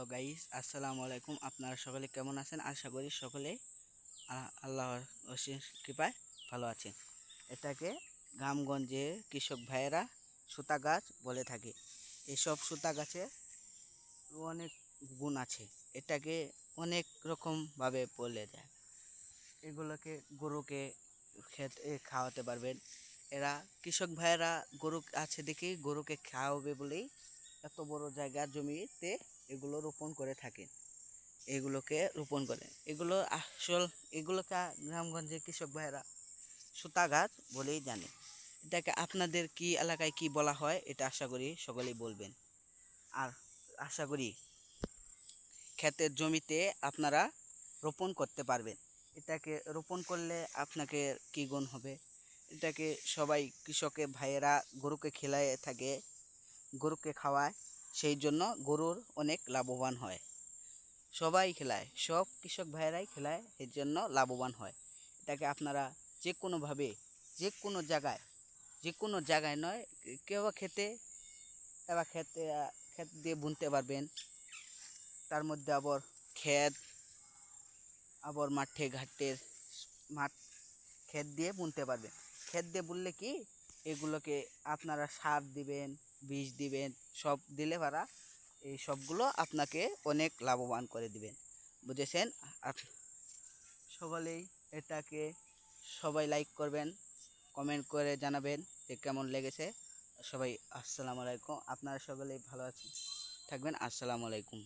Hello guys, আসসালামু আলাইকুম। আপনারা সকলে কেমন আছেন? আশা করি সকলে আল্লাহর অশেষ কৃপায় ভালো আছেন। এটাকে গ্রামগঞ্জে কৃষক ভাইয়েরা সুতা গাছ বলে থাকে। এসব সুতা গাছে অনেক গুণ আছে। এটাকে অনেক রকমভাবে বলে যায়। এগুলোকে গরুকে খেতে খাওয়াতে পারবেন। এরা কৃষক ভাইয়েরা গরু আছে দেখেই গরুকে খাওয়াবে বলেই এত বড় জায়গার জমিতে এগুলো রোপণ করে থাকেন। এগুলোকে রোপণ করে এগুলোকে গ্রামগঞ্জে কৃষক ভাইয়েরা সুতা গাছ বলেই জানে। এটাকে আপনাদের কি এলাকায় কি বলা হয় এটা আশা করি সকলেই বলবেন। আর আশা করি ক্ষেতের জমিতে আপনারা রোপণ করতে পারবেন। এটাকে রোপণ করলে আপনাকে কী গুণ হবে? এটাকে সবাই কৃষকের ভাইয়েরা গরুকে খেলায় থাকে, গরুকে খাওয়ায়, সেই জন্য গরুর অনেক লাভবান হয়। সবাই খেলায়, সব কৃষক ভাইয়েরাই খেলায়, এর জন্য লাভবান হয়। এটাকে আপনারা যে কোনোভাবে যে কোনো জায়গায় নয়, কেউ ক্ষেত দিয়ে বুনতে পারবেন। তার মধ্যে আবার মাঠ ক্ষেত দিয়ে বুনতে পারবেন। ক্ষেত দিয়ে বুনলে কি এগুলোকে আপনারা সার দিবেন, বীজ দিবেন, সব দিলে পারা এই সবগুলো আপনাকে অনেক লাভবান করে দিবেন। বুঝেছেন? সকলেই এটাকে সবাই লাইক করবেন, কমেন্ট করে জানাবেন যে কেমন লেগেছে। সবাই আসসালামু আলাইকুম। আপনারা সকলেই ভালো আছেন থাকবেন। আসসালামু আলাইকুম।